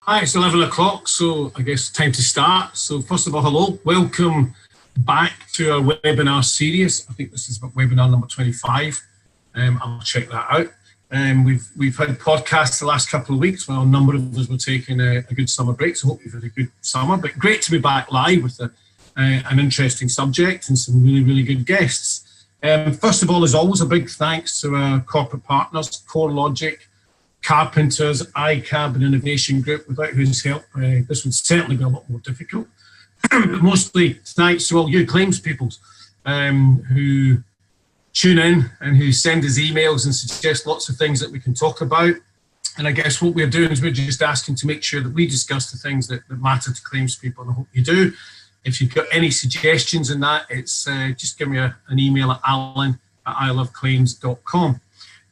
Hi, it's 11 o'clock, so I guess time to start. So first of all, hello, welcome back to our webinar series. I think this is webinar number 25. I'll check that out. We've had podcasts the last couple of weeks while a number of us were taking a good summer break, so I hope you've had a good summer. But great to be back live with an interesting subject and some really, really good guests. First of all, as always, a big thanks to our corporate partners, CoreLogic, Carpenters, iCab and Innovation Group, without whose help this would certainly be a lot more difficult. But mostly thanks to all you claims people who tune in and who send us emails and suggest lots of things that we can talk about. And I guess what we're doing is we're just asking to make sure that we discuss the things that matter to claims people, and I hope you do. If you've got any suggestions in that, it's just give me an email at alan@iloveclaims.com.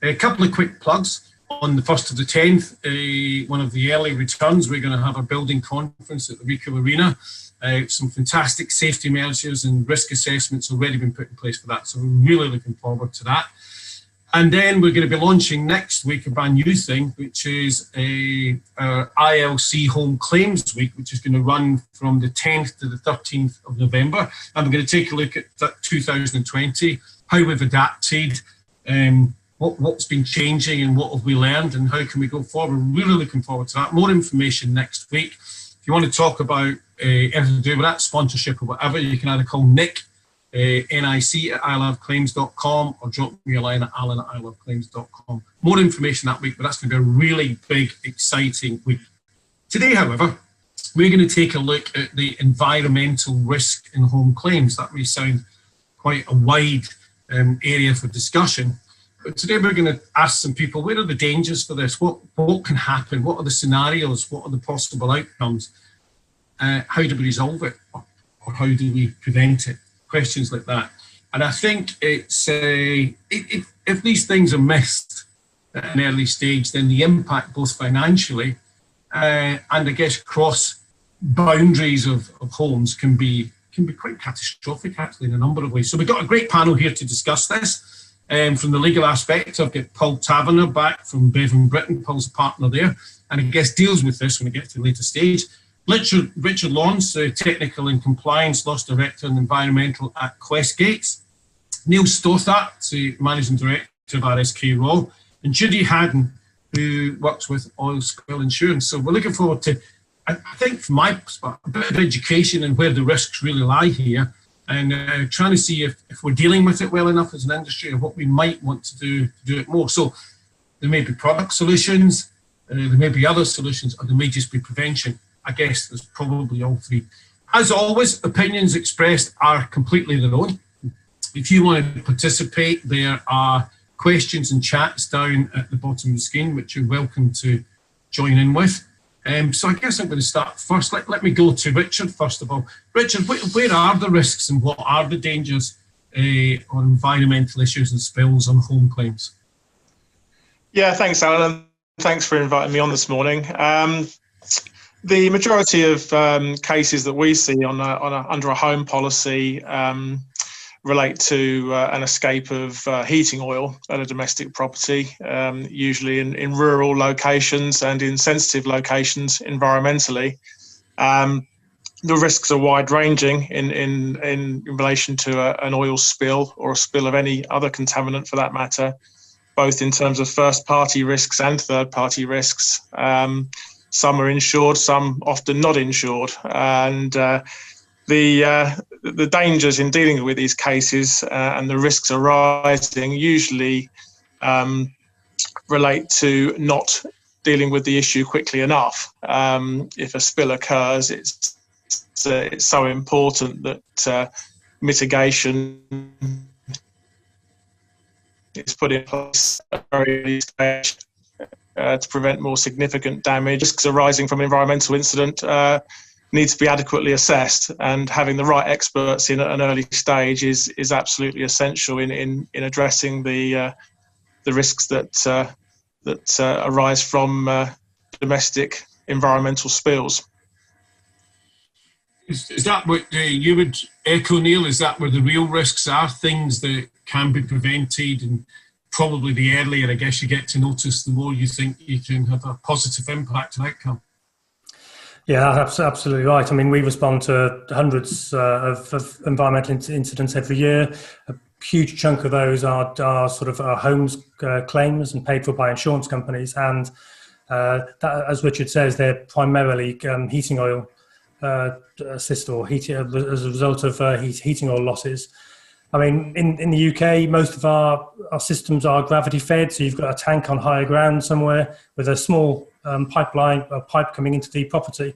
A couple of quick plugs. On the 1st of the 10th, one of the early returns, we're going to have a building conference at the Ricoh Arena. Some fantastic safety measures and risk assessments already been put in place for that. So we're really looking forward to that. And then we're going to be launching next week a brand new thing, which is our ILC Home Claims Week, which is going to run from the 10th to the 13th of November. And we're going to take a look at 2020, how we've adapted, what's been changing and what have we learned and how can we go forward. We're really looking forward to that. More information next week. If you want to talk about anything to do with that, sponsorship or whatever, you can either call Nick, NIC at iloveclaims.com, or drop me a line at alan@iloveclaims.com. More information that week, but that's going to be a really big, exciting week. Today, however, we're going to take a look at the environmental risk in home claims. That may sound quite a wide area for discussion. But today we're going to ask some people, where are the dangers for this? What can happen? What are the scenarios? What are the possible outcomes? How do we resolve it? Or how do we prevent it? Questions like that. And I think it's if these things are missed at an early stage, then the impact both financially and I guess across boundaries of homes can be quite catastrophic actually in a number of ways. So we've got a great panel here to discuss this. From the legal aspect, I've got Paul Taverner back from Bevan Britton. Paul's a partner there, and I guess deals with this when we get to the later stage. Richard Lawrence, Technical and Compliance Loss Director and Environmental at Questgates. Neil Stothart, Managing Director of RSK Raw. And Judy Haddon, who works with Oil Spill Insurance. So we're looking forward to, I think from my perspective, a bit of education and where the risks really lie here, and trying to see if we're dealing with it well enough as an industry and what we might want to do it more. So there may be product solutions, there may be other solutions, or there may just be prevention. I guess there's probably all three. As always, opinions expressed are completely their own. If you want to participate, there are questions and chats down at the bottom of the screen, which you're welcome to join in with. So I guess I'm going to start first. Let me go to Richard first of all. Richard, where are the risks and what are the dangers on environmental issues and spills on home claims? Yeah, thanks, Alan. Thanks for inviting me on this morning. The majority of cases that we see under a home policy relate to an escape of heating oil at a domestic property, usually in rural locations and in sensitive locations environmentally. The risks are wide-ranging in relation to an oil spill or a spill of any other contaminant for that matter, both in terms of first-party risks and third-party risks. Some are insured, some often not insured, and the dangers in dealing with these cases and the risks arising usually relate to not dealing with the issue quickly enough. If a spill occurs, it's so important that mitigation is put in place at a very early stage to prevent more significant damage. Risks arising from an environmental incident need to be adequately assessed, and having the right experts in at an early stage is absolutely essential in addressing the risks that arise from domestic environmental spills. Is that what you would echo, Neil? Is that where the real risks are? Things that can be prevented, and probably the earlier, I guess, you get to notice, the more you think you can have a positive impact and outcome. Yeah, that's absolutely right. I mean, we respond to hundreds of environmental incidents every year. A huge chunk of those are sort of homes claims and paid for by insurance companies. And that, as Richard says, they're primarily heating oil assist or heating as a result of heating oil losses. I mean, in the UK, most of our systems are gravity fed. So you've got a tank on higher ground somewhere with a small pipe coming into the property.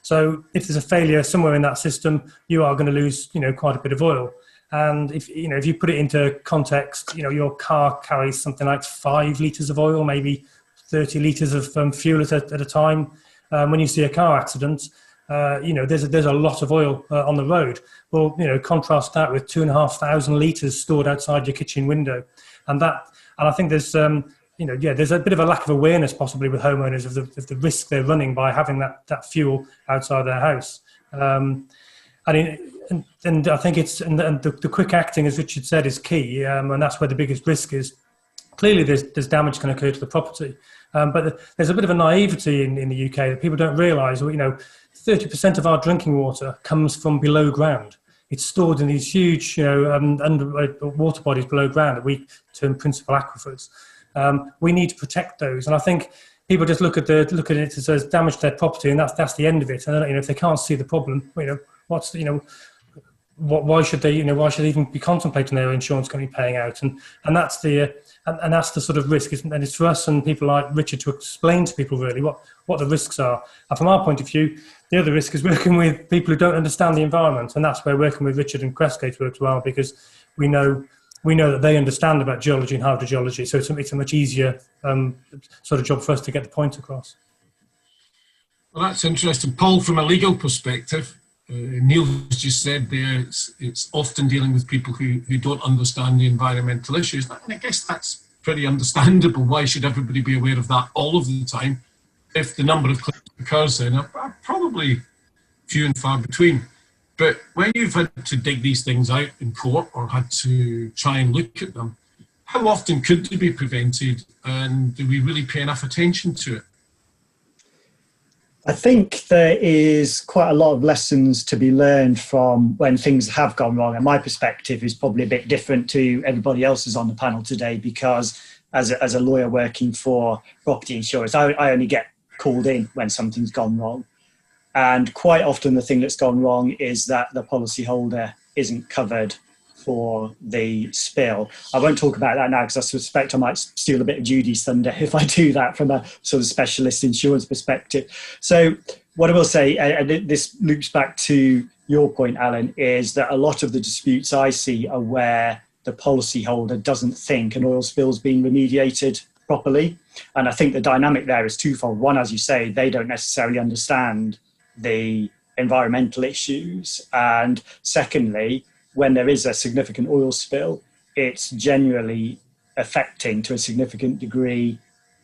So if there's a failure somewhere in that system, you are going to lose, quite a bit of oil. And if you put it into context, your car carries something like 5 litres of oil, maybe 30 litres of fuel at a time. When you see a car accident, there's a lot of oil on the road. Well, contrast that with 2,500 litres stored outside your kitchen window, and I think there's there's a bit of a lack of awareness possibly with homeowners of the risk they're running by having that fuel outside their house. And I think the quick acting, as Richard said, is key, and that's where the biggest risk is. Clearly, there's damage can occur to the property, but there's a bit of a naivety in the UK that people don't realise. 30% of our drinking water comes from below ground. It's stored in these huge, water bodies below ground that we term principal aquifers. We need to protect those, and I think people just look at it as damage to their property, and that's the end of it. And if they can't see the problem, why should they even be contemplating their insurance company paying out? And that's the sort of risk, and it's for us and people like Richard to explain to people really what the risks are. And from our point of view, the other risk is working with people who don't understand the environment, and that's where working with Richard and Crestgate works well, because we know that they understand about geology and hydrogeology, so it's a much easier sort of job for us to get the point across. Well, that's interesting. Paul, from a legal perspective, Neil's just said there it's often dealing with people who don't understand the environmental issues. And I guess that's pretty understandable. Why should everybody be aware of that all of the time if the number of claims occurs then are probably few and far between? But when you've had to dig these things out in court or had to try and look at them, how often could they be prevented, and do we really pay enough attention to it? I think there is quite a lot of lessons to be learned from when things have gone wrong. And my perspective is probably a bit different to everybody else's on the panel today, because as a lawyer working for property insurance, I only get called in when something's gone wrong. And quite often the thing that's gone wrong is that the policyholder isn't covered for the spill. I won't talk about that now because I suspect I might steal a bit of Judy's thunder if I do that from a sort of specialist insurance perspective. So what I will say, and this loops back to your point, Alan, is that a lot of the disputes I see are where the policyholder doesn't think an oil spill's been remediated properly. And I think the dynamic there is twofold. One, as you say, they don't necessarily understand the environmental issues. And secondly, when there is a significant oil spill, it's generally affecting to a significant degree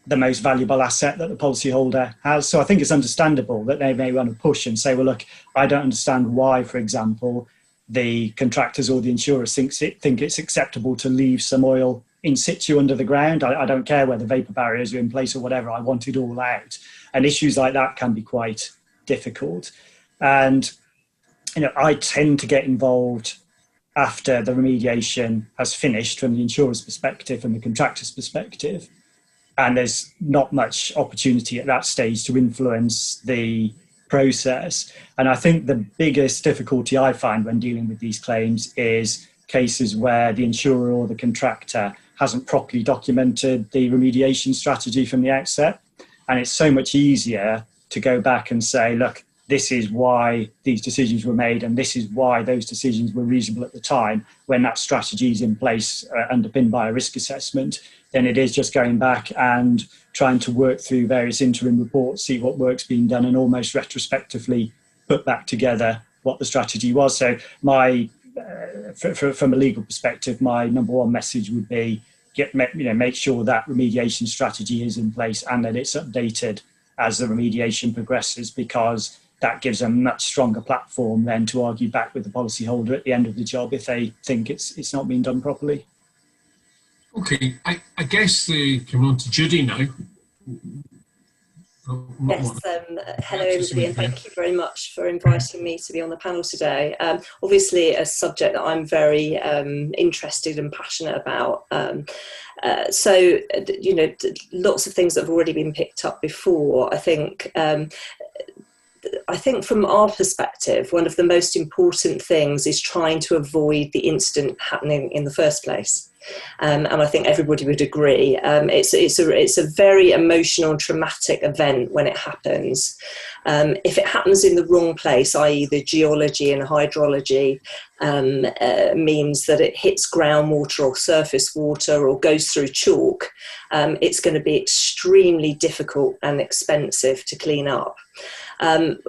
the most valuable asset that the policyholder has. So I think it's understandable that they may want to push and say, well, look, I don't understand why, for example, the contractors or the insurers think it's acceptable to leave some oil in situ under the ground. I don't care whether vapor barriers are in place or whatever, I want it all out. And issues like that can be quite difficult. And, I tend to get involved after the remediation has finished from the insurer's perspective and the contractor's perspective. And there's not much opportunity at that stage to influence the process. And I think the biggest difficulty I find when dealing with these claims is cases where the insurer or the contractor hasn't properly documented the remediation strategy from the outset. And it's so much easier to go back and say, look, this is why these decisions were made and this is why those decisions were reasonable at the time, when that strategy is in place, underpinned by a risk assessment. Then it is just going back and trying to work through various interim reports, see what work's been done, and almost retrospectively put back together what the strategy was. So from a legal perspective, my number one message would be make sure that remediation strategy is in place and that it's updated as the remediation progresses, because that gives a much stronger platform then to argue back with the policyholder at the end of the job if they think it's not being done properly. Okay, I guess coming on to Judy now, Yes, hello everybody, and thank you very much for inviting me to be on the panel today. Obviously a subject that I'm very interested and passionate about. So, you know, lots of things that have already been picked up before. I think from our perspective, one of the most important things is trying to avoid the incident happening in the first place. And I think everybody would agree. It's a very emotional and traumatic event when it happens. If it happens in the wrong place, i.e. the geology and hydrology, means that it hits groundwater or surface water or goes through chalk, it's going to be extremely difficult and expensive to clean up.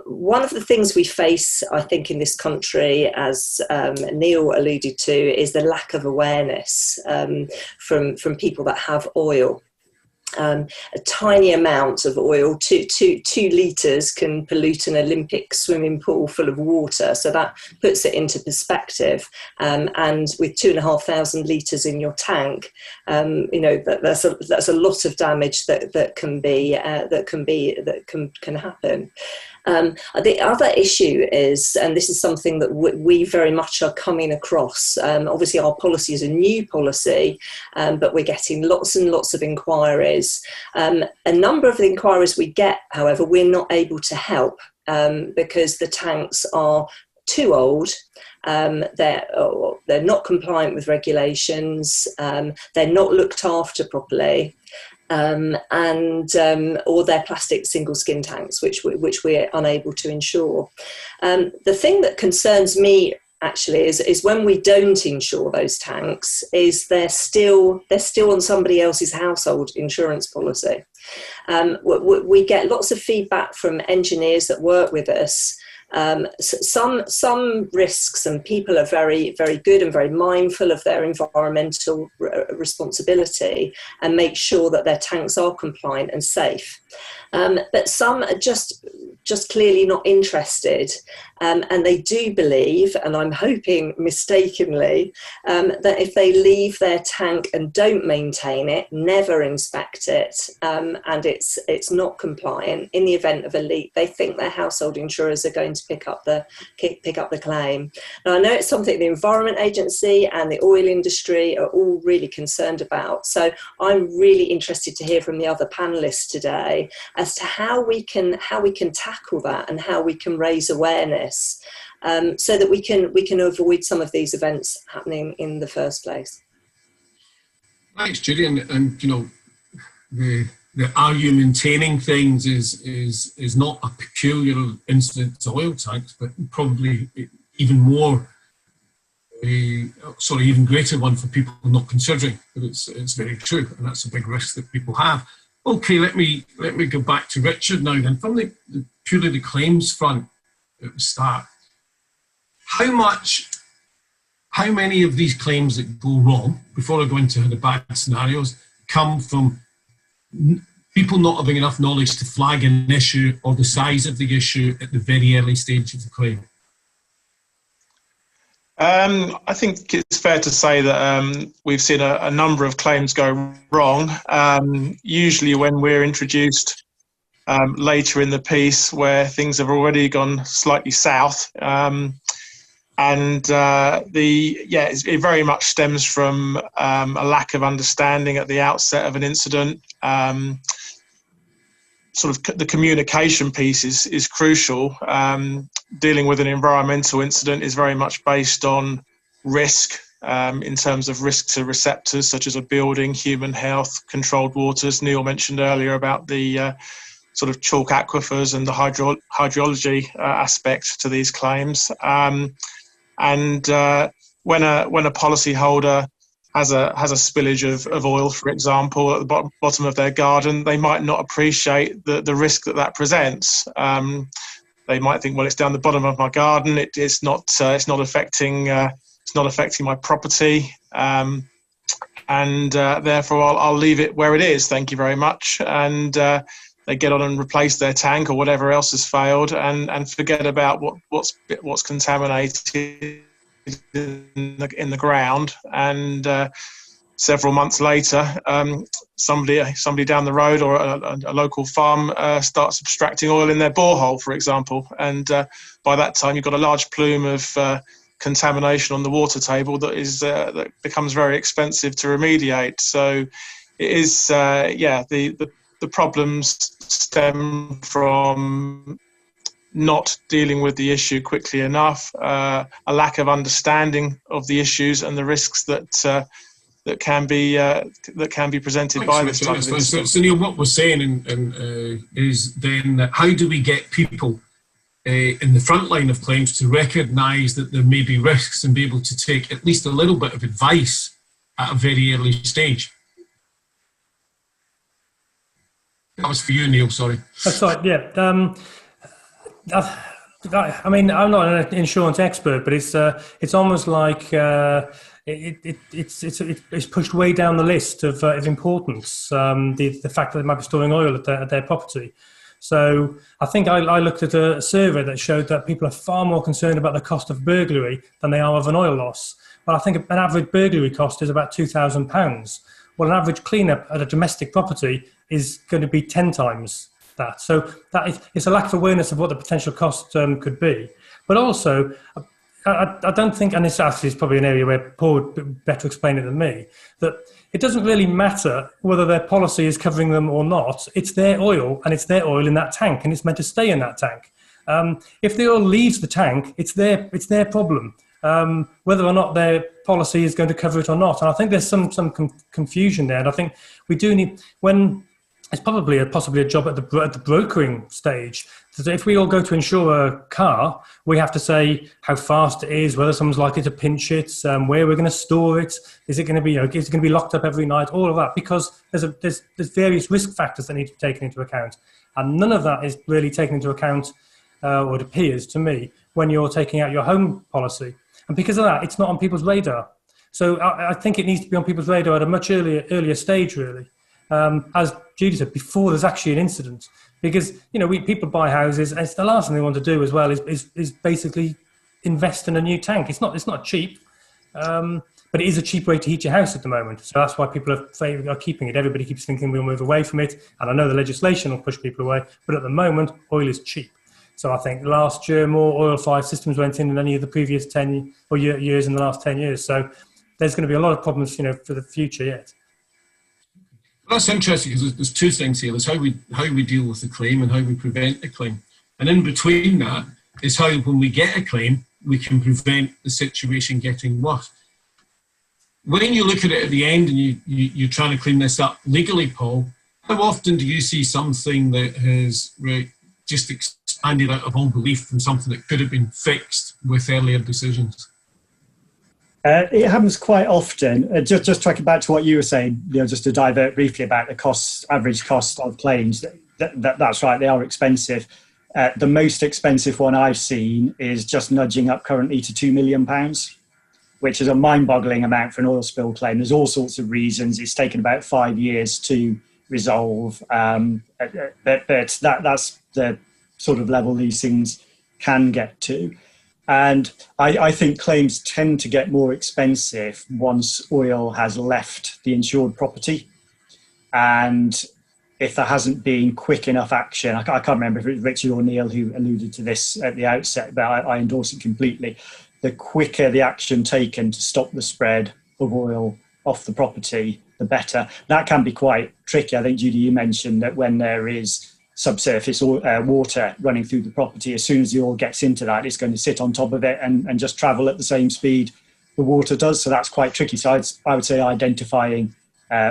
One of the things we face, I think, in this country, as Neil alluded to, is the lack of awareness from people that have oil. A tiny amount of oil, two litres, can pollute an Olympic swimming pool full of water. So that puts it into perspective. And with 2,500 litres in your tank, you know, that's a lot of damage that can happen. The other issue is, and this is something that we very much are coming across, obviously our policy is a new policy, but we're getting lots and lots of inquiries. A number of the inquiries we get, however, we're not able to help because the tanks are too old. They're not compliant with regulations. They're not looked after properly. Or they're plastic single skin tanks, which we're unable to insure. The thing that concerns me actually is when we don't insure those tanks, is they're still on somebody else's household insurance policy. We get lots of feedback from engineers that work with us. Some risks, and people are very, very good and very mindful of their environmental responsibility and make sure that their tanks are compliant and safe. But some are just clearly not interested, and they do believe, and I'm hoping mistakenly, that if they leave their tank and don't maintain it, never inspect it, and it's not compliant, in the event of a leak, they think their household insurers are going to pick up the claim. Now, I know it's something the Environment Agency and the oil industry are all really concerned about. So I'm really interested to hear from the other panelists today as to how we can tackle that and how we can raise awareness so that we can avoid some of these events happening in the first place. Thanks, Judy. And you know, the are you maintaining things is not a peculiar incident to oil tanks, but probably even more, even greater one for people not considering. But it's very true, and that's a big risk that people have. Okay, let me go back to Richard now then. From purely the claims front at the start, how many of these claims that go wrong, before I go into the bad scenarios, come from people not having enough knowledge to flag an issue or the size of the issue at the very early stage of the claim? I think it's fair to say that we've seen a number of claims go wrong, usually when we're introduced later in the piece where things have already gone slightly south. It very much stems from a lack of understanding at the outset of an incident. The communication piece is crucial. Dealing with an environmental incident is very much based on risk, in terms of risk to receptors such as a building, human health, controlled waters. Neil mentioned earlier about the sort of chalk aquifers and the hydrology aspect to these claims. When a policyholder has a spillage of oil, for example, at the bottom of their garden, they might not appreciate the risk that presents. They might think, well, it's down the bottom of my garden. It's not affecting my property, and therefore I'll leave it where it is. Thank you very much. And they get on and replace their tank or whatever else has failed, and forget about what's contaminated in the ground. And several months later, somebody down the road or a local farm starts abstracting oil in their borehole, for example, and by that time you've got a large plume of contamination on the water table that becomes very expensive to remediate. So it is, the problems stem from not dealing with the issue quickly enough, a lack of understanding of the issues and the risks that can be presented by this type of incident. So Neil, what we're saying is then that how do we get people in the front line of claims to recognise that there may be risks and be able to take at least a little bit of advice at a very early stage? That was for you, Neil, sorry. That's right, yeah. I mean, I'm not an insurance expert, but it's almost like it's pushed way down the list of importance, the fact that they might be storing oil at their property. So I think I looked at a survey that showed that people are far more concerned about the cost of burglary than they are of an oil loss. Well, I think an average burglary cost is about £2,000. Well, an average cleanup at a domestic property is going to be 10 times that. So it's a lack of awareness of what the potential cost could be. But also, I don't think, and this actually is probably an area where Paul would better explain it than me, that it doesn't really matter whether their policy is covering them or not. It's their oil, and it's their oil in that tank, and it's meant to stay in that tank. If the oil leaves the tank, it's their problem, whether or not their policy is going to cover it or not. And I think there's some confusion there. And I think we do need, when it's possibly a job at the brokering stage. So if we all go to insure a car, we have to say how fast it is, whether someone's likely to pinch it, where we're going to store it, is it going to be, is it going to be locked up every night, all of that, because there's various risk factors that need to be taken into account, and none of that is really taken into account, or it appears to me, when you're taking out your home policy, and because of that, it's not on people's radar. So I think it needs to be on people's radar at a much earlier stage, really. As Judy said, before there's actually an incident, because people buy houses, and it's the last thing they want to do as well is basically invest in a new tank. It's not cheap, but it is a cheap way to heat your house at the moment. So that's why people are keeping it. Everybody keeps thinking we'll move away from it, and I know the legislation will push people away, but at the moment oil is cheap. So I think last year more oil-fired systems went in than any of the previous 10 or years in the last 10 years. So there's going to be a lot of problems, for the future yet. That's interesting, because there's two things here. There's how we deal with the claim and how we prevent the claim. And in between that is how, when we get a claim, we can prevent the situation getting worse. When you look at it at the end and you're trying to clean this up legally, Paul, how often do you see something that has just expanded out of all belief from something that could have been fixed with earlier decisions? It happens quite often. Just tracking back to what you were saying, just to divert briefly about the average cost of claims. That's right, they are expensive. The most expensive one I've seen is just nudging up currently to £2 million, which is a mind-boggling amount for an oil spill claim. There's all sorts of reasons. It's taken about 5 years to resolve, but that's the sort of level these things can get to. And I think claims tend to get more expensive once oil has left the insured property. And if there hasn't been quick enough action, I can't remember if it was Richard or Neil who alluded to this at the outset, but I endorse it completely. The quicker the action taken to stop the spread of oil off the property, the better. That can be quite tricky. I think, Judy, you mentioned that when there is subsurface water running through the property, as soon as the oil gets into that, it's going to sit on top of it and just travel at the same speed the water does. So that's quite tricky. So I would say identifying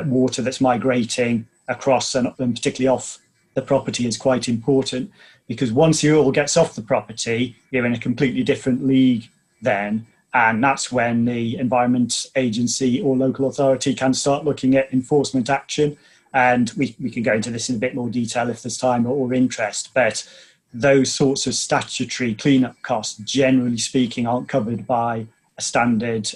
water that's migrating across and particularly off the property is quite important, because once the oil gets off the property, you're in a completely different league then. And that's when the Environment Agency or local authority can start looking at enforcement action. And we can go into this in a bit more detail if there's time or interest, but those sorts of statutory cleanup costs, generally speaking, aren't covered by a standard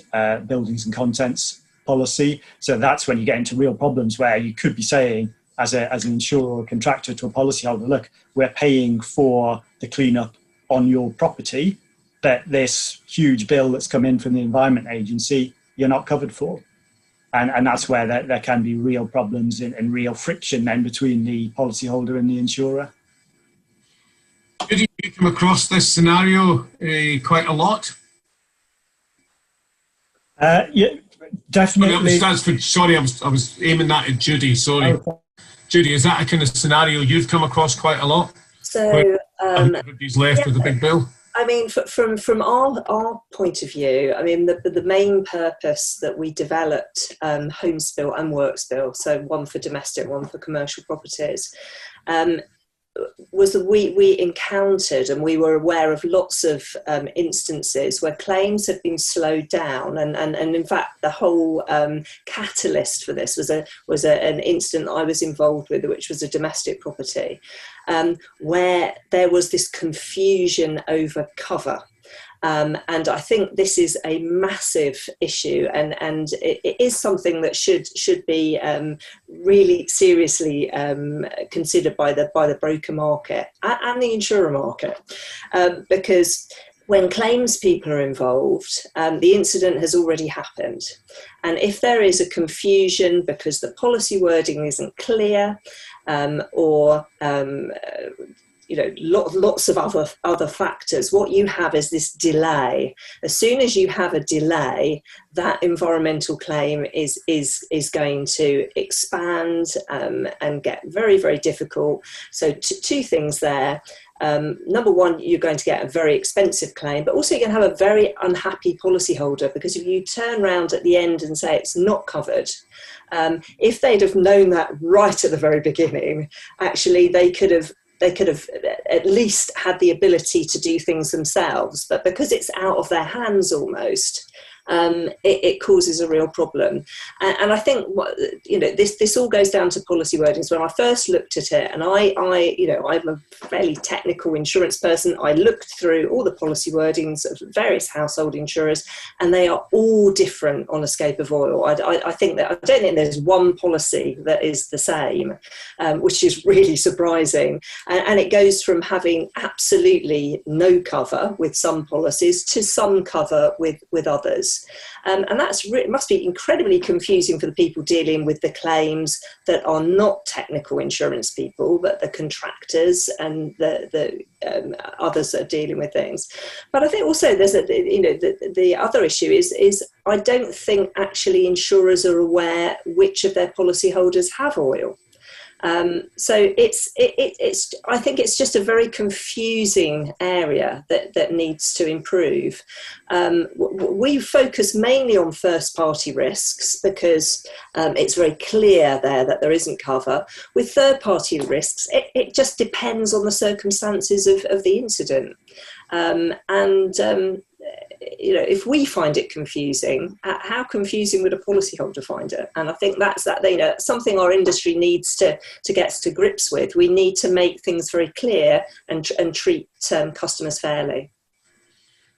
buildings and contents policy. So that's when you get into real problems where you could be saying, as an insurer or contractor to a policyholder, look, we're paying for the cleanup on your property, but this huge bill that's come in from the Environment Agency, you're not covered for. And that's where there can be real problems and real friction then between the policyholder and the insurer. Did you come across this scenario quite a lot? Yeah, definitely. Sorry, I was aiming that at Judy. Sorry. Okay. Judy, is that a kind of scenario you've come across quite a lot? So everybody's left with a big bill. I mean, from our point of view, I mean, the main purpose that we developed Home Spill and Work Spill, so one for domestic, one for commercial properties, was that we encountered and we were aware of lots of instances where claims had been slowed down, and in fact the whole catalyst for this was an incident I was involved with, which was a domestic property, where there was this confusion over cover. And I think this is a massive issue, and it is something that should be really seriously considered by the broker market and the insurer market, because when claims people are involved, the incident has already happened. And if there is a confusion because the policy wording isn't clear, or lots of other factors, what you have is this delay. As soon as you have a delay, that environmental claim is going to expand and get very, very difficult. So two things there. Number one, you're going to get a very expensive claim, but also you're going to have a very unhappy policyholder, because if you turn around at the end and say it's not covered, if they'd have known that right at the very beginning, actually they could have at least had the ability to do things themselves. But because it's out of their hands almost, it causes a real problem. And I think this all goes down to policy wordings. When I first looked at it, and I'm a fairly technical insurance person, I looked through all the policy wordings of various household insurers, and they are all different on escape of oil. I don't think there's one policy that is the same, which is really surprising. And it goes from having absolutely no cover with some policies to some cover with others. And it must be incredibly confusing for the people dealing with the claims that are not technical insurance people, but the contractors and the others that are dealing with things. But I think also there's the other issue is I don't think actually insurers are aware which of their policyholders have oil. So I think it's just a very confusing area that needs to improve. We focus mainly on first party risks because it's very clear there that there isn't cover. With third party risks, it just depends on the circumstances of the incident. If we find it confusing, how confusing would a policyholder find it? And I think that's something our industry needs to get to grips with. We need to make things very clear and treat customers fairly.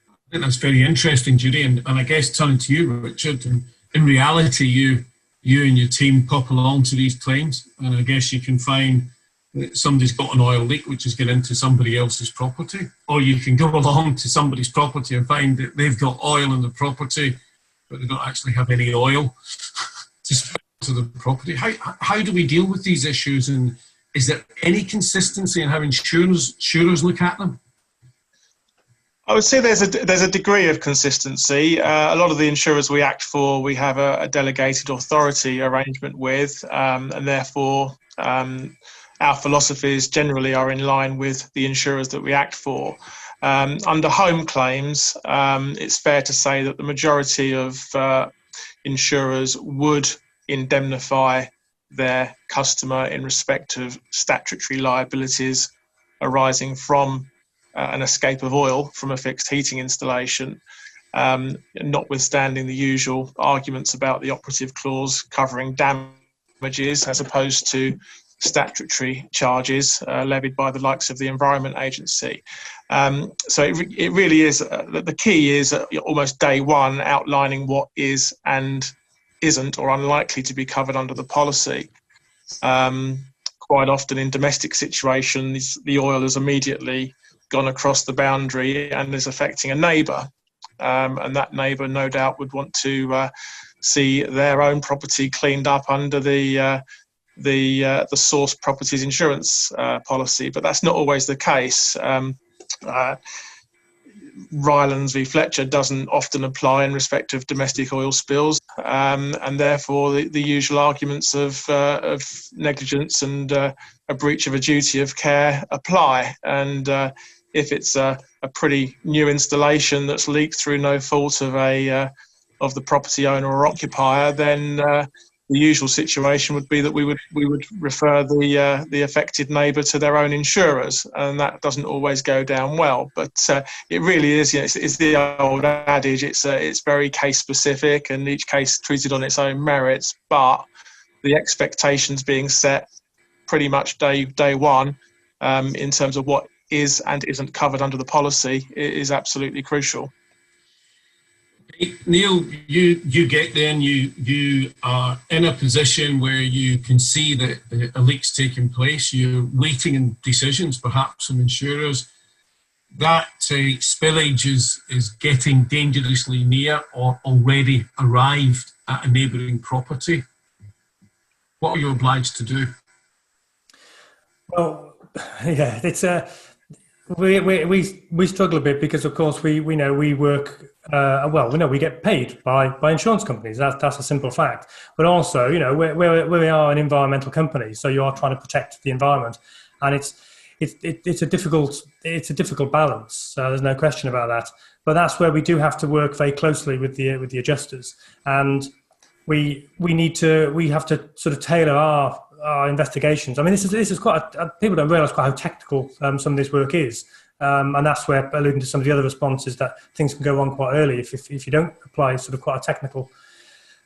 I think that's very interesting, Judy, and I guess turning to you, Richard. And in reality, you and your team pop along to these claims, and I guess you can find that somebody's got an oil leak which is getting into somebody else's property, or you can go along to somebody's property and find that they've got oil in the property but they don't actually have any oil to spill to the property. How do we deal with these issues, and is there any consistency in how insurers look at them? I would say there's a degree of consistency. A lot of the insurers we act for, we have a delegated authority arrangement with, and therefore our philosophies generally are in line with the insurers that we act for. Under home claims, it's fair to say that the majority of insurers would indemnify their customer in respect of statutory liabilities arising from an escape of oil from a fixed heating installation, notwithstanding the usual arguments about the operative clause covering damages as opposed to statutory charges levied by the likes of the Environment Agency. So it really is, the key is almost day one outlining what is and isn't or unlikely to be covered under the policy. Quite often in domestic situations, the oil has immediately gone across the boundary and is affecting a neighbour. And that neighbour no doubt would want to see their own property cleaned up under the source properties insurance policy, but that's not always the case. Rylands v Fletcher doesn't often apply in respect of domestic oil spills, and therefore the usual arguments of negligence and a breach of a duty of care apply. And if it's a pretty new installation that's leaked through no fault of the property owner or occupier, then the usual situation would be that we would refer the affected neighbour to their own insurers, and that doesn't always go down well. But it really is, it's the old adage. It's very case specific, and each case treated on its own merits. But the expectations being set pretty much day one in terms of what is and isn't covered under the policy is absolutely crucial. Neil, you get there and you are in a position where you can see that a leak's taking place. You're waiting in decisions, perhaps from insurers. That spillage is getting dangerously near or already arrived at a neighbouring property. What are you obliged to do? Well, yeah, it's we struggle a bit because, of course, we know we work. We know we get paid by insurance companies. That's a simple fact. But also, we are an environmental company, so you are trying to protect the environment, and it's a difficult balance. There's no question about that. But that's where we do have to work very closely with the adjusters, and we have to sort of tailor our investigations. I mean, this is quite people don't realise quite how technical some of this work is. And that's where, alluding to some of the other responses, that things can go wrong quite early if you don't apply sort of quite a technical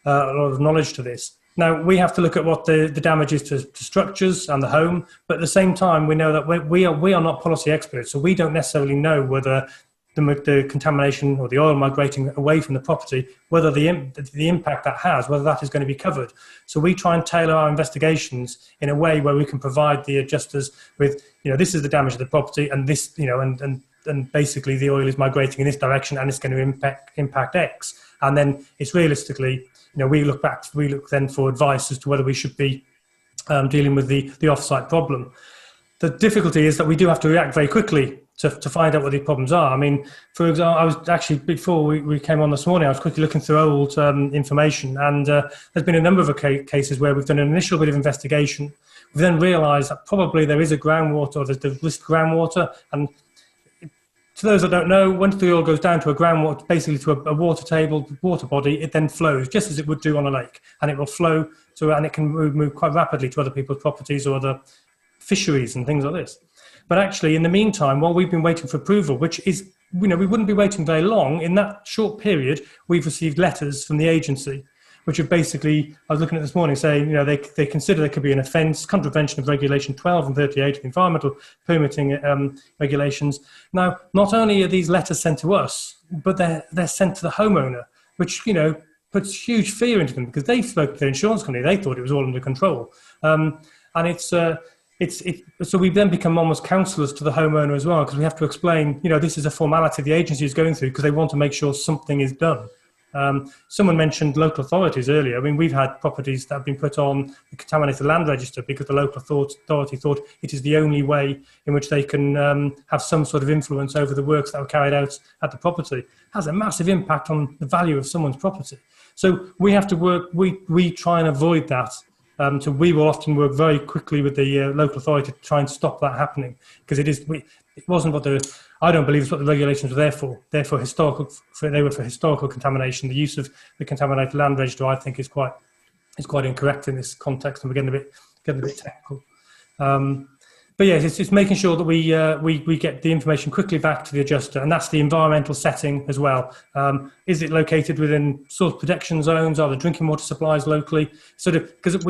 a lot of knowledge to this. Now, we have to look at what the damage is to structures and the home, but at the same time, we know that we are not policy experts, so we don't necessarily know whether the contamination or the oil migrating away from the property, whether the impact that has, whether that is going to be covered. So we try and tailor our investigations in a way where we can provide the adjusters with, this is the damage of the property, and this, and basically the oil is migrating in this direction, and it's going to impact X. And then it's realistically, we look then for advice as to whether we should be dealing with the off-site problem. The difficulty is that we do have to react very quickly to find out what the problems are. I mean, for example, I was actually, before we came on this morning, I was quickly looking through old information, and there's been a number of cases where we've done an initial bit of investigation. We've then realised that probably there is a groundwater, or there's risk groundwater, and to those that don't know, once the oil goes down to a groundwater, basically to a water table, water body, it then flows just as it would do on a lake, and it will flow and it can move quite rapidly to other people's properties or other fisheries and things like this. But actually, in the meantime, while we've been waiting for approval, which is, we wouldn't be waiting very long, in that short period, we've received letters from the agency, which are basically, I was looking at this morning, saying, they consider there could be an offence, contravention of Regulation 12 and 38 of the environmental permitting regulations. Now, not only are these letters sent to us, but they're sent to the homeowner, which, puts huge fear into them, because they spoke to their insurance company, they thought it was all under control. And so we then become almost counsellors to the homeowner as well, because we have to explain, this is a formality the agency is going through because they want to make sure something is done. Someone mentioned local authorities earlier. I mean, we've had properties that have been put on the contaminated land register because the local authority thought it is the only way in which they can have some sort of influence over the works that were carried out at the property. It has a massive impact on the value of someone's property. So we have to work, we try and avoid that. So we will often work very quickly with the local authority to try and stop that happening, because it wasn't what I don't believe it's what the regulations were there for. They were for historical contamination. The use of the contaminated land register, I think, is quite incorrect in this context, and we're getting a bit technical. But yes, it's making sure that we get the information quickly back to the adjuster, and that's the environmental setting as well. Is it located within source protection zones? Are the drinking water supplies locally? Because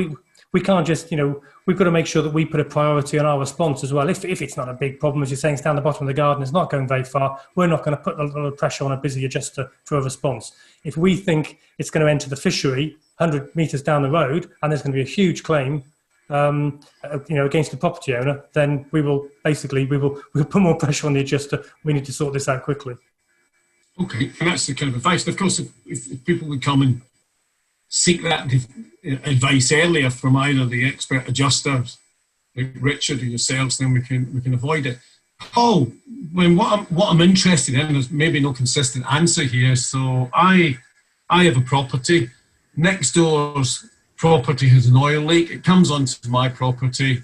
we can't just, we've got to make sure that we put a priority on our response as well. If it's not a big problem, as you're saying, it's down the bottom of the garden, it's not going very far, we're not going to put a lot of pressure on a busy adjuster for a response. If we think it's going to enter the fishery 100 metres down the road and there's going to be a huge claim, against the property owner, then we'll put more pressure on the adjuster. We need to sort this out quickly. Okay, and that's the kind of advice. And of course, if people would come and seek that advice earlier from either the expert adjusters, like Richard or yourselves, then we can avoid it. Paul, what I'm interested in, there's maybe no consistent answer here. So I have a property. Next door's property has an oil leak. It comes onto my property.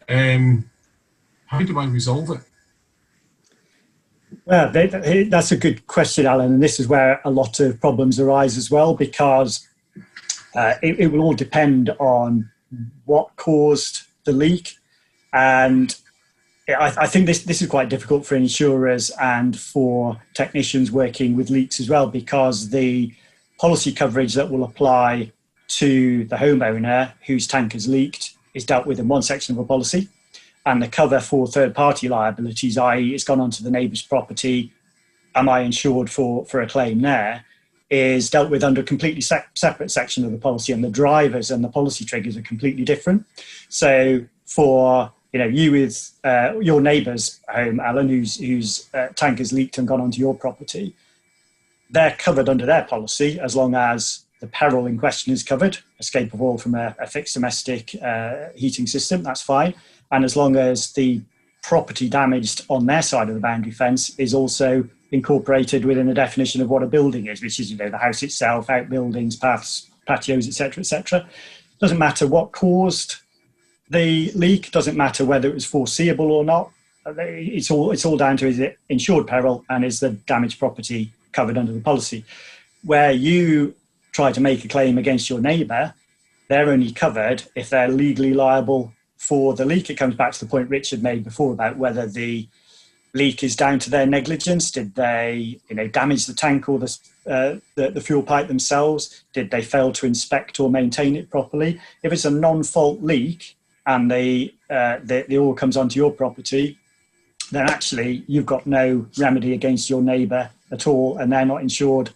How do I resolve it? Well, that's a good question, Alan. And this is where a lot of problems arise as well, because it will all depend on what caused the leak. And I think this is quite difficult for insurers and for technicians working with leaks as well, because the policy coverage that will apply to the homeowner whose tank has leaked is dealt with in one section of a policy. And the cover for third-party liabilities, i.e. it's gone onto the neighbour's property, am I insured for a claim there, is dealt with under a completely separate section of the policy, and the drivers and the policy triggers are completely different. So for you with your neighbour's home, Alan, whose tank has leaked and gone onto your property, they're covered under their policy as long as the peril in question is covered, escape of oil from a fixed domestic heating system, that's fine. And as long as the property damaged on their side of the boundary fence is also incorporated within the definition of what a building is, which is the house itself, outbuildings, paths, patios, etc., etc. Doesn't matter what caused the leak, doesn't matter whether it was foreseeable or not. It's all down to, is it insured peril and is the damaged property covered under the policy. Where you try to make a claim against your neighbour, they're only covered if they're legally liable for the leak. It comes back to the point Richard made before about whether the leak is down to their negligence. Did they damage the tank or the fuel pipe themselves? Did they fail to inspect or maintain it properly? If it's a non-fault leak and the oil comes onto your property, then actually you've got no remedy against your neighbour at all, and they're not insured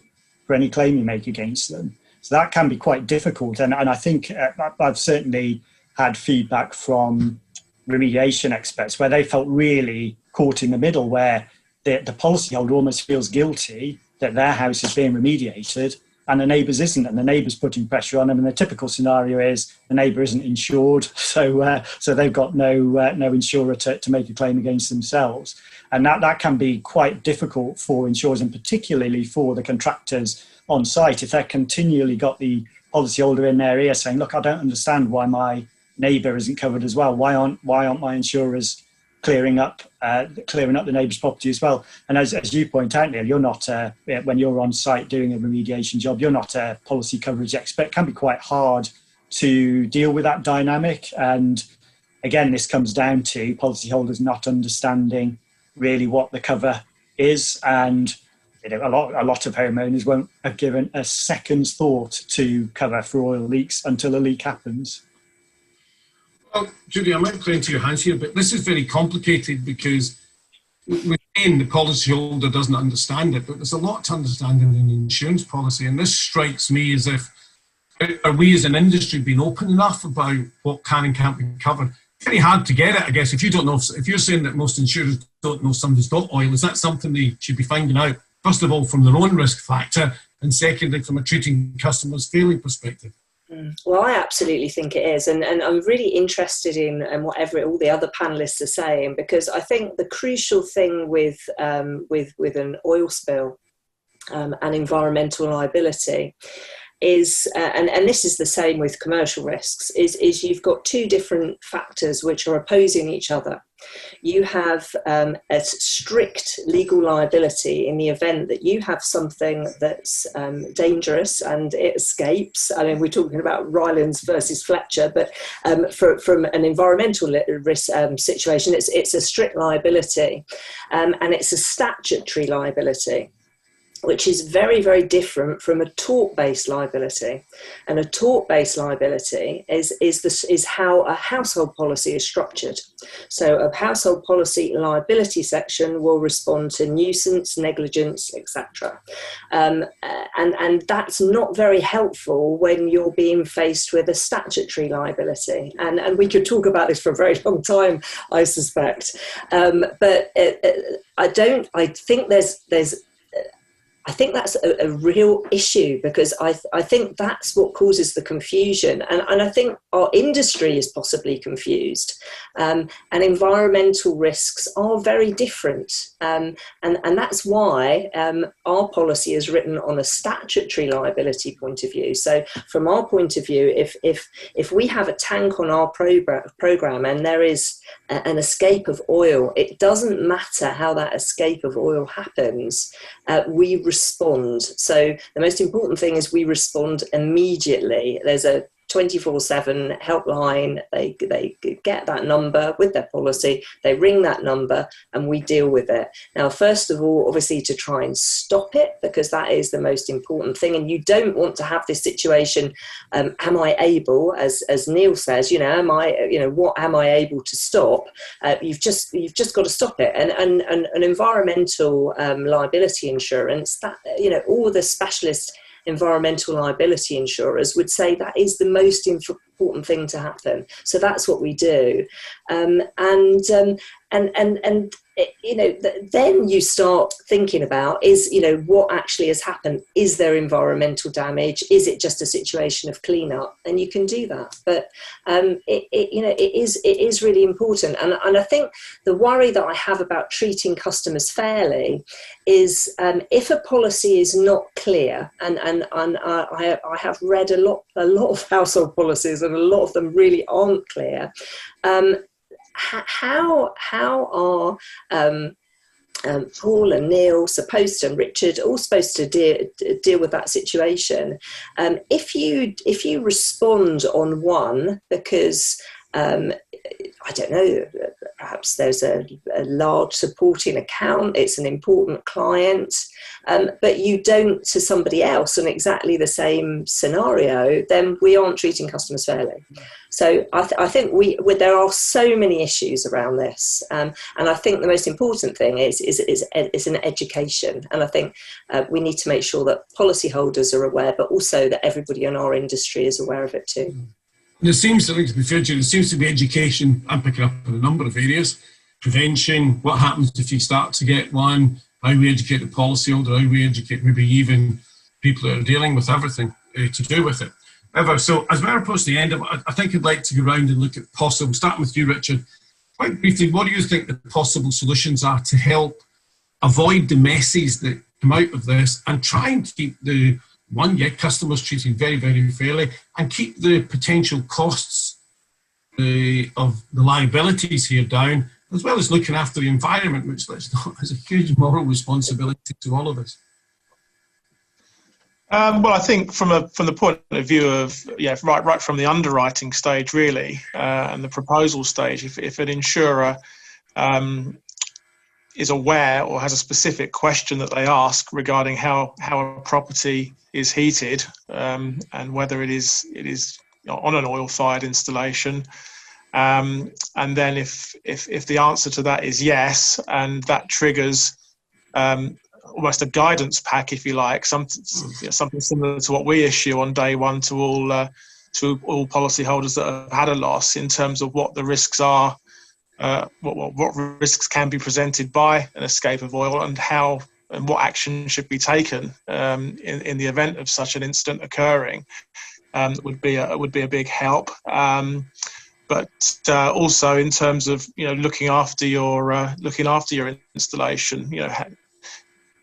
for any claim you make against them. So that can be quite difficult. And I think I've certainly had feedback from remediation experts where they felt really caught in the middle, where the policyholder almost feels guilty that their house is being remediated and the neighbour's isn't, and the neighbour's putting pressure on them. And the typical scenario is the neighbour isn't insured, so they've got no insurer to make a claim against themselves. And that can be quite difficult for insurers, and particularly for the contractors on site, if they're continually got the policyholder in their ear saying, look, I don't understand why my neighbour isn't covered as well. Why aren't my insurers clearing up the neighbour's property as well? And as you point out, Neil, you're not when you're on site doing a remediation job, you're not a policy coverage expert. It can be quite hard to deal with that dynamic. And again, this comes down to policyholders not understanding really what the cover is, and a lot of homeowners won't have given a second's thought to cover for oil leaks until a leak happens. Well, Judy, I might play into your hands here, but this is very complicated because within the policyholder doesn't understand it, but there's a lot to understand in an insurance policy. And this strikes me as if, are we as an industry being open enough about what can and can't be covered? Very hard to get it, I guess. If you don't know, if you're saying that most insurers don't know somebody's got oil, is that something they should be finding out, first of all, from their own risk factor, and secondly, from a treating customers failing perspective? Well, I absolutely think it is. And I'm really interested in whatever all the other panellists are saying, because I think the crucial thing with an oil spill and environmental liability is, and this is the same with commercial risks, is you've got two different factors which are opposing each other. You have a strict legal liability in the event that you have something that's dangerous and it escapes. I mean, we're talking about Rylands versus Fletcher, but from an environmental risk situation, it's a strict liability, and it's a statutory liability, which is very, very different from a tort-based liability. And a tort-based liability is how a household policy is structured. So a household policy liability section will respond to nuisance, negligence, etc. And that's not very helpful when you're being faced with a statutory liability. And we could talk about this for a very long time, I suspect. But I think there's I think that's a real issue, because I think that's what causes the confusion. And I think our industry is possibly confused. And environmental risks are very different. And that's why our policy is written on a statutory liability point of view. So from our point of view, if we have a tank on our program and there is an escape of oil, it doesn't matter how that escape of oil happens, we respond. So the most important thing is we respond immediately. There's a 24/7 helpline. They get that number with their policy, they ring that number, and we deal with it. Now, first of all, obviously to try and stop it, because that is the most important thing, and you don't want to have this situation, am I able, as Neil says, what am I able to stop? You've just got to stop it. And an environmental liability insurance, that, all the specialists environmental liability insurers would say that is the most important thing to happen. So that's what we do, then you start thinking about what actually has happened. Is there environmental damage? Is it just a situation of cleanup? And you can do that. But it is really important. And I think the worry that I have about treating customers fairly is if a policy is not clear, and I have read a lot of household policies, and a lot of them really aren't clear. How are Paul and Neil and Richard all supposed to deal with that situation? If you respond on one because I don't know, perhaps there's a large supporting account, it's an important client, but you don't to somebody else in exactly the same scenario, then we aren't treating customers fairly. So I think there are so many issues around this, and I think the most important thing is an education, and I think we need to make sure that policyholders are aware, but also that everybody in our industry is aware of it too. There seems to be education. I'm picking up in a number of areas. Prevention, what happens if you start to get one, how we educate the policyholder, how we educate maybe even people that are dealing with everything to do with it. However, so as we approach the end of it, I think I'd like to go around and look at possible, starting with you, Richard. Quite briefly, what do you think the possible solutions are to help avoid the messes that come out of this and try and keep customers treated very, very fairly, and keep the potential costs of the liabilities here down, as well as looking after the environment, which has a huge moral responsibility to all of us? Well, I think from the point of view of right from the underwriting stage really, and the proposal stage, if an insurer is aware or has a specific question that they ask regarding how a property is heated, and whether it is on an oil-fired installation, and then if the answer to that is yes, and that triggers almost a guidance pack, if you like, something similar to what we issue on day one to all policyholders that have had a loss, in terms of what the risks are, what risks can be presented by an escape of oil, and how and what action should be taken in the event of such an incident occurring, would be a big help. But also in terms of looking after your installation,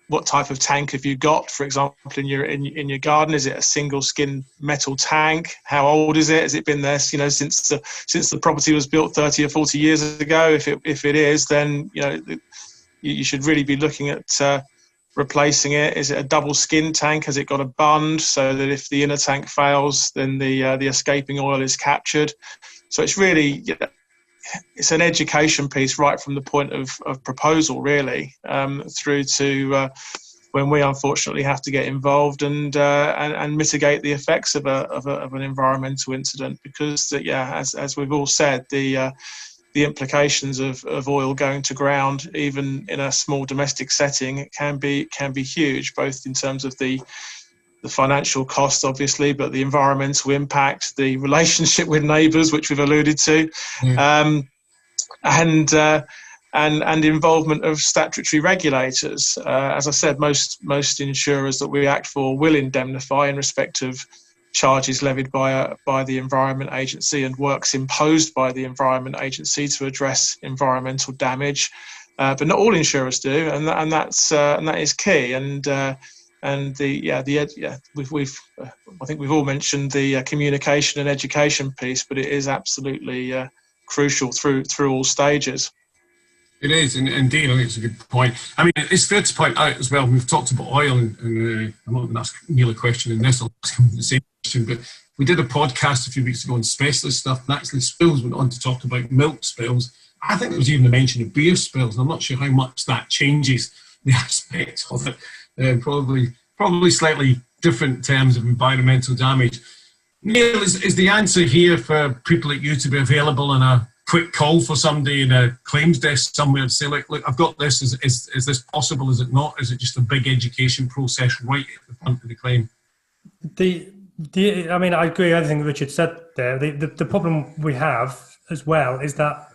what type of tank have you got? For example, in your garden, is it a single skin metal tank? How old is it? Has it been there since the property was built 30 or 40 years ago? If it is, then you should really be looking at replacing it. Is it a double skin tank? Has it got a bund so that if the inner tank fails, then the escaping oil is captured? So it's really it's an education piece right from the point of proposal, really, through to when we unfortunately have to get involved and mitigate the effects of an environmental incident. Because as we've all said, the implications of oil going to ground, even in a small domestic setting, it can be huge, both in terms of the financial cost, obviously, but the environmental impact, the relationship with neighbours, which we've alluded to, and and involvement of statutory regulators. As I said, most insurers that we act for will indemnify in respect of charges levied by the Environment Agency and works imposed by the Environment Agency to address environmental damage. But not all insurers do, and that is key. I think we've all mentioned the communication and education piece, but it is absolutely crucial through all stages. It is, and indeed, I think it's a good point. I mean, it's fair to point out as well, we've talked about oil, and I'm not going to ask Neil a question in this, I'll ask him the same question, but we did a podcast a few weeks ago on specialist stuff, and actually Spills went on to talk about milk spills. I think there was even a mention of beer spills, and I'm not sure how much that changes the aspect of it. Probably slightly different terms of environmental damage. Neil, is the answer here for people like you to be available on a quick call for somebody in a claims desk somewhere to say, look, I've got this, is this possible, is it not? Is it just a big education process right at the front of the claim? I mean, I agree with everything Richard said there. The problem we have as well is that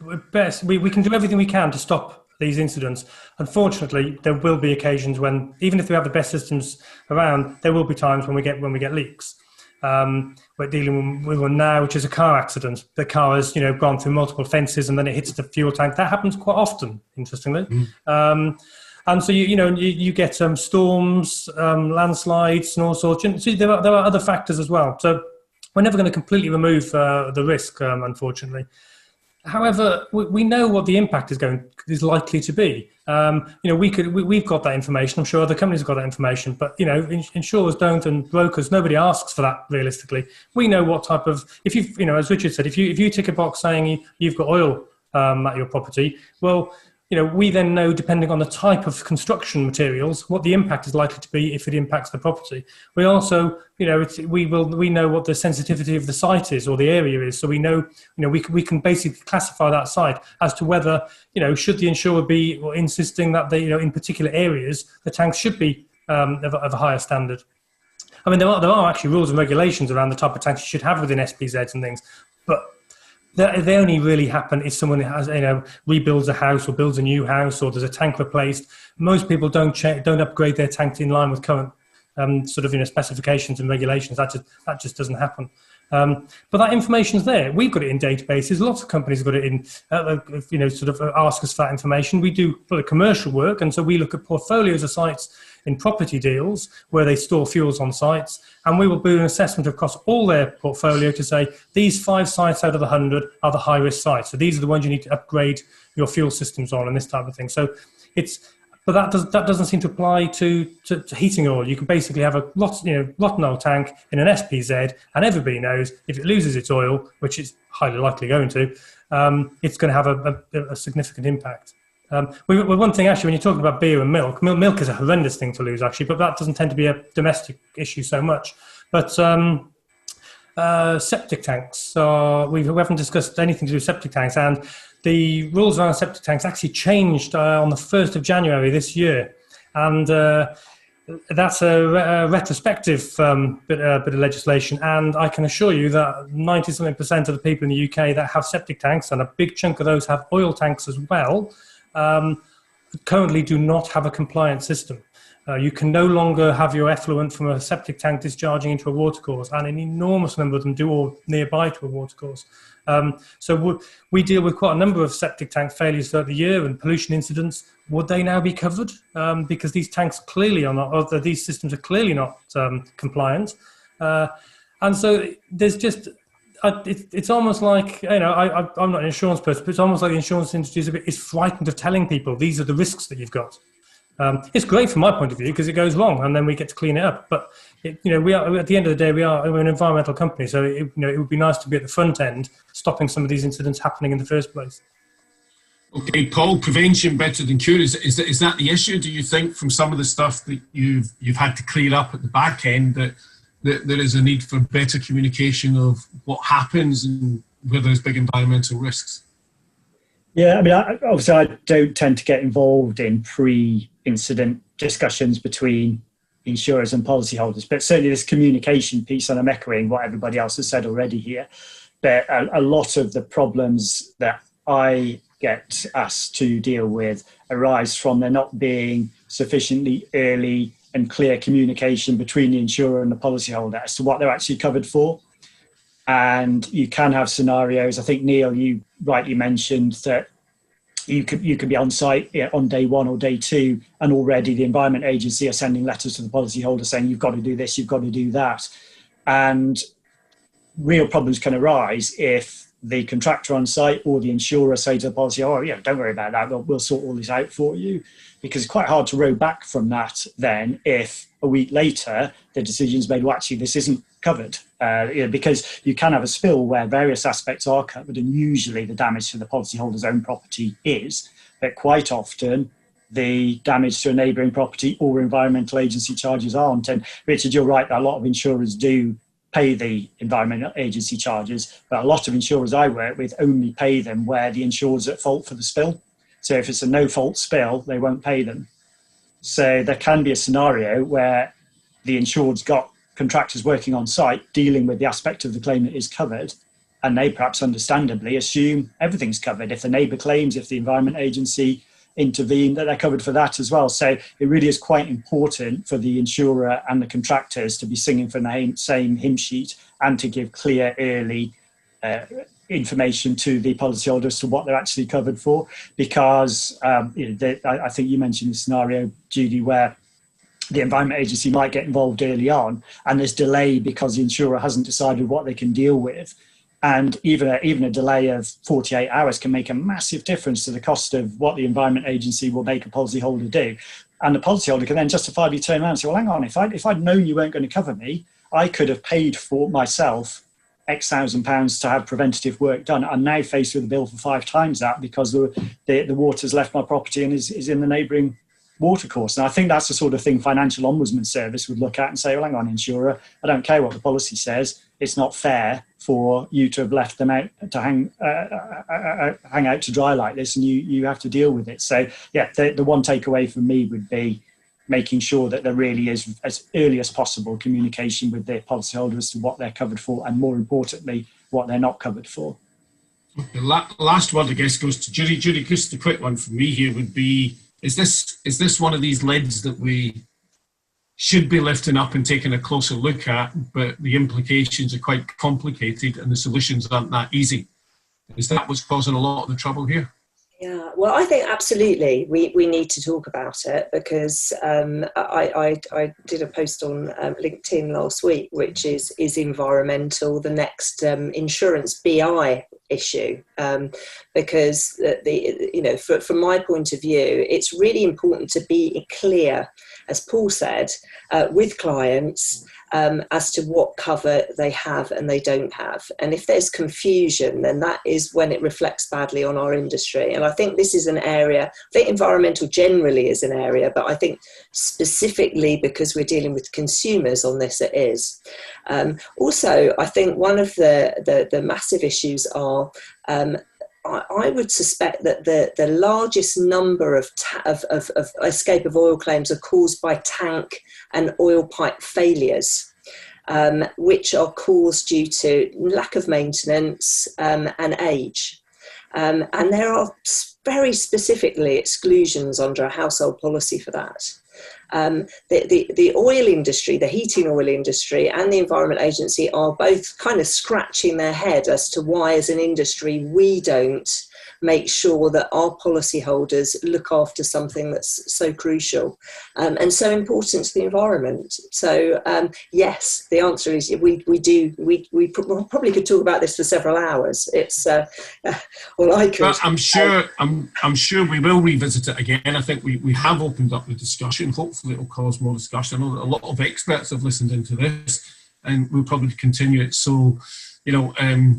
we can do everything we can to stop these incidents. Unfortunately, there will be occasions when, even if we have the best systems around, there will be times when we get leaks. We're dealing with one now, which is a car accident. The car has, gone through multiple fences and then it hits the fuel tank. That happens quite often, interestingly. And so you get storms, landslides, and all sorts. And see, there are other factors as well. So we're never going to completely remove the risk, unfortunately. However, we know what the impact is likely to be. We've got that information. I'm sure other companies have got that information, but insurers don't, and brokers, nobody asks for that realistically. We know what type of, if you as Richard said, if you tick a box saying you've got oil at your property, well, we then know, depending on the type of construction materials, what the impact is likely to be if it impacts the property. We also, we know what the sensitivity of the site is or the area is. So we know, we can basically classify that site as to whether, should the insurer be insisting that in particular areas, the tanks should be of a higher standard. I mean, there are actually rules and regulations around the type of tanks you should have within SPZs and things, but they only really happen if someone has, rebuilds a house or builds a new house or there's a tank replaced. Most people don't upgrade their tank in line with current specifications and regulations. That just doesn't happen. But that information's there. We've got it in databases. Lots of companies have got it in, ask us for that information. We do commercial work, and so we look at portfolios of sites in property deals where they store fuels on sites, and we will do an assessment across all their portfolio to say these 5 sites out of the 100 are the high-risk sites. So these are the ones you need to upgrade your fuel systems on and this type of thing. So but that doesn't seem to apply to heating oil. You can basically have a rotten oil tank in an SPZ, and everybody knows if it loses its oil, which it's highly likely going to, it's going to have a significant impact. One thing, actually, when you're talking about beer and milk is a horrendous thing to lose, actually, but that doesn't tend to be a domestic issue so much. But septic tanks, we haven't discussed anything to do with septic tanks, and the rules around septic tanks actually changed on the 1st of January this year. And that's a retrospective bit of legislation. And I can assure you that 90-something% of the people in the UK that have septic tanks, and a big chunk of those have oil tanks as well, currently do not have a compliant system. You can no longer have your effluent from a septic tank discharging into a watercourse, and an enormous number of them do, or nearby to a watercourse. So we deal with quite a number of septic tank failures throughout the year and pollution incidents. Would they now be covered? Because these tanks clearly are not, or these systems are clearly not compliant. And so there's just, it's almost like, I'm not an insurance person, but it's almost like the insurance industry is frightened of telling people these are the risks that you've got. It's great from my point of view because it goes wrong and then we get to clean it up. But we are, at the end of the day, we're an environmental company, so it would be nice to be at the front end, stopping some of these incidents happening in the first place. Okay, Paul, prevention better than cure. Is that the issue? Do you think from some of the stuff that you've had to clear up at the back end that there is a need for better communication of what happens and where there's big environmental risks? Yeah, I mean, obviously I don't tend to get involved in pre-incident discussions between insurers and policyholders, but certainly this communication piece, and I'm echoing what everybody else has said already here, but a lot of the problems that I get asked to deal with arise from there not being sufficiently early and clear communication between the insurer and the policyholder as to what they're actually covered for. And you can have scenarios, I think, Neil, you rightly mentioned that you could be on site on day one or day two, and already the Environment Agency are sending letters to the policyholder saying, you've got to do this, you've got to do that. And real problems can arise if the contractor on site or the insurer say to the policyholder, oh, yeah, don't worry about that, we'll sort all this out for you. Because it's quite hard to row back from that then if a week later the decision's made, well, actually, this isn't covered. Because you can have a spill where various aspects are covered, and usually the damage to the policyholder's own property is, but quite often the damage to a neighbouring property or environmental agency charges aren't. And Richard, you're right that a lot of insurers do pay the environmental agency charges, but a lot of insurers I work with only pay them where the insured's at fault for the spill. So if it's a no-fault spill, they won't pay them. So there can be a scenario where the insured's got contractors working on site dealing with the aspect of the claim that is covered, and they perhaps understandably assume everything's covered. If the neighbour claims, if the Environment Agency intervene, that they're covered for that as well. So it really is quite important for the insurer and the contractors to be singing from the same hymn sheet and to give clear, early information to the policyholder as to what they're actually covered for. Because I think you mentioned the scenario, Judy, where the Environment Agency might get involved early on and there's delay because the insurer hasn't decided what they can deal with. And even a delay of 48 hours can make a massive difference to the cost of what the Environment Agency will make a policyholder do. And the policyholder can then justifiably turn around and say, well, hang on, if I'd known you weren't going to cover me, I could have paid for myself X £1,000 to have preventative work done. I'm now faced with a bill for 5 times that because the water's left my property and is in the neighbouring watercourse. And I think that's the sort of thing Financial Ombudsman Service would look at and say, well, hang on, insurer, I don't care what the policy says. It's not fair for you to have left them out to hang out to dry like this, and you have to deal with it. So, yeah, the one takeaway from me would be making sure that there really is, as early as possible, communication with their policyholder as to what they're covered for, and more importantly, what they're not covered for. The last word, I guess, goes to Judy. Judy, just a quick one from me here would be, is this one of these lids that we should be lifting up and taking a closer look at, but the implications are quite complicated and the solutions aren't that easy? Is that what's causing a lot of the trouble here? Yeah, well, I think absolutely we need to talk about it, because I did a post on LinkedIn last week, which is environmental, the next insurance BI issue, because from my point of view, it's really important to be clear, as Paul said, with clients as to what cover they have and they don't have. And if there's confusion, then that is when it reflects badly on our industry. And I think this is an area, I think environmental generally is an area, but I think specifically because we're dealing with consumers on this, it is. Also, I think one of the massive issues are, I would suspect that the largest number of escape of oil claims are caused by tank and oil pipe failures, which are caused due to lack of maintenance and age. And there are very specifically exclusions under a household policy for that. The oil industry, the heating oil industry and the Environment Agency are both kind of scratching their head as to why as an industry we don't make sure that our policyholders look after something that's so crucial and so important to the environment. So yes, the answer is we probably could talk about this for several hours. It's well, I could. But I'm sure we will revisit it again. I think we have opened up the discussion. Hopefully it will cause more discussion. I know that a lot of experts have listened into this, and we'll probably continue it. So,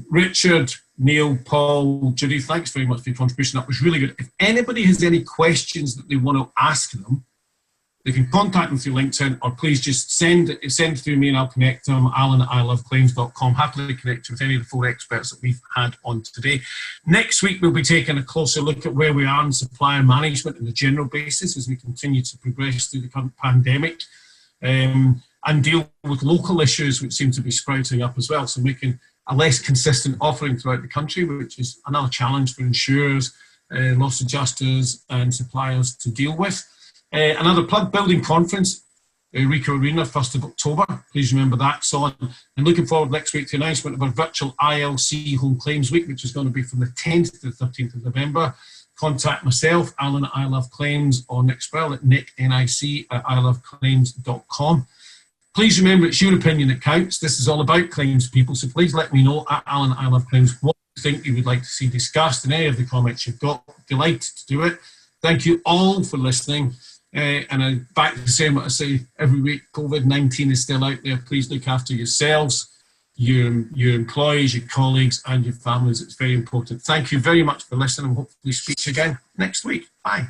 Richard, Neil, Paul, Judy, thanks very much for your contribution. That was really good. If anybody has any questions that they want to ask them, they can contact them through LinkedIn, or please just send through me and I'll connect them. Alan@iloveclaims.com. Happily connect with any of the 4 experts that we've had on today. Next week, we'll be taking a closer look at where we are in supplier management on a general basis as we continue to progress through the current pandemic, and deal with local issues which seem to be sprouting up as well. So making a less consistent offering throughout the country, which is another challenge for insurers loss adjusters and suppliers to deal with. Another plug, building conference, Ricoh Arena, 1st of October. Please remember that's on. And looking forward next week to the announcement of our virtual ILC Home Claims Week, which is going to be from the 10th to the 13th of November. Contact myself, Alan at I Love Claims, or Nick Sproul at nick@iloveclaims.com. Please remember it's your opinion that counts. This is all about claims, people. So please let me know at Alan at I Love Claims what you think you would like to see discussed in any of the comments you've got. Delighted to do it. Thank you all for listening. And I'm back to saying what I say every week. COVID-19 is still out there. Please look after yourselves, your employees, your colleagues, and your families. It's very important. Thank you very much for listening. Hopefully speak to you again next week. Bye.